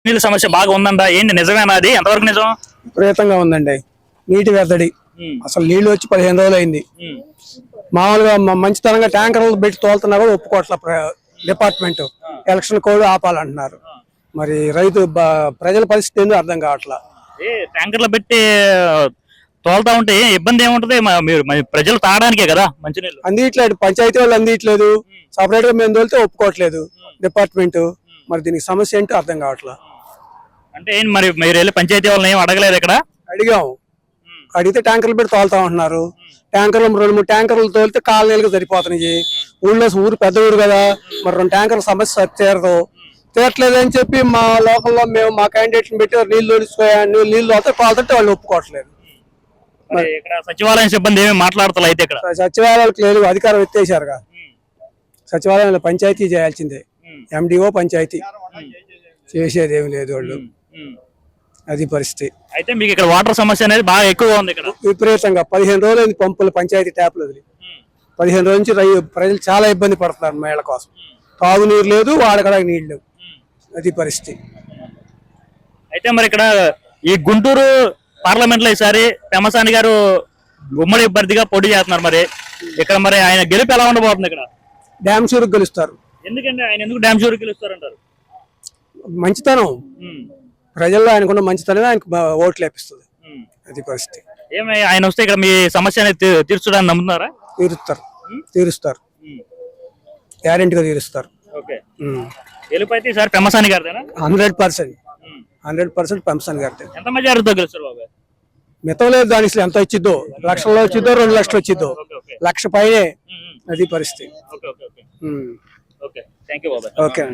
నీళ్ళ సమస్య బాగా ఉందంట, ఏంటి నిజమేనా? అది ఎంతవరకు నిజం? విపరీతంగా ఉందండి. నీటి వెద్దడి. అసలు నీళ్లు వచ్చి 15 రోజులు అయింది. మామూలుగా మంచితనంగా ట్యాంకర్లు పెట్టి తోలుతున్నా కూడా ఒప్పుకోవట్ల డిపార్ట్మెంట్. ఎలక్షన్ కోడ్ ఆపాలంటున్నారు. మరి ప్రజల పరిస్థితి ఏందో అర్థం కావట్లా. ట్యాంకర్లు పెట్టి తోలుతా ఉంటే ఇబ్బంది ఏముంటది? మీరు ప్రజలు తాగడానికే కదా మంచినీళ్ళు. అందిట్లేదు, పంచాయతీ వాళ్ళు అందిట్లేదు. సపరేట్ గా మేము తోలితే ఒప్పుకోవట్లేదు డిపార్ట్మెంట్. మరి దీనికి సమస్య ఏంటో అర్థం కావట్లా. అంటే ఏంటి మరి మీరు వెళ్ళి పంచాయతీ వాళ్ళని ఏం అడగలేదు ఇక్కడ? అడిగాం, అడిగితే ట్యాంకర్లు పెట్టి తోలుతా ఉంటున్నారు. ట్యాంకర్లు 2-3 ట్యాంకర్లు తోలితే కాలనీలకు సరిపోతున్నాయి. ఊరు పెద్ద ఊరు కదా, మరి 2 ట్యాంకర్ల సమస్య తీరట్లేదు అని చెప్పి మా లోకల్లో మేము మా క్యాండిడేట్ని పెట్టి నీళ్లు వస్తే తోలుతుంటే వాళ్ళు ఒప్పుకోవట్లేదు. ఇక్కడ సచివాలయం సిబ్బంది ఏమి మాట్లాడతారు అయితే? ఇక్కడ సచివాలయాలకు లేదు, అధికారం ఎత్తేసారుగా. సచివాలయంలో పంచాయతీ చేయాల్సిందే, ఎండిఓ పంచాయతీ చేసేది ఏమి లేదు వాళ్ళు. అది పరిస్థితి. అయితే మీకు ఇక్కడ వాటర్ సమస్య అనేది బాగా ఎక్కువగా ఉంది ఇక్కడ. విపరీతంగా 15 రోజులు అయింది పంపులు పంచాయతీ ట్యాప్లు వదిలి. 15 రోజుల నుంచి ప్రజలు చాలా ఇబ్బంది పడుతున్నారు మేళ్ల కోసం. తాగునీరు లేదు, వాడకడానికి నీళ్ళు లేవు. అది పరిస్థితి. అయితే మరి ఇక్కడ ఈ గుంటూరు పార్లమెంట్ లో ఈసారి పెమ్మసాని గారు ఉమ్మడి అభ్యర్థిగా పోటీ చేస్తున్నారు. మరి ఇక్కడ మరి ఆయన గెలుపు ఎలా ఉండబోతుంది? ఇక్కడ డ్యామ్ షూరుకు గెలుస్తారు. ఎందుకంటే ఆయన ఎందుకు డ్యామ్ షూరుకు గెలుస్తారంటారు? మంచితనం, ప్రజల్లో ఆయనకున్న మంచితనమే ఆయనకు ఓట్లు లేపిస్తుంది. అది పరిస్థితి. ఏమై ఆయన వస్తే ఇక్కడ మీ సమస్య అనేది తీర్చడానికి నమ్ముతున్నారా? తీరుస్తారు, గ్యారెంటీగా తీరుస్తారు. గెలుపు అయితే ఈసారి పెమ్మసాని గారిదేనా? 100% పెమ్మసాని గారిదే. ఎంత మెజారిటీతో గెలుస్తారు బాబు? మితం లేదు, దానికి ఎంత వచ్చిద్దో, లక్షల్లో వచ్చిద్దో 2 లక్షలు వచ్చిద్దో, 1,00,000 పైనే. అది పరిస్థితి. ఓకే.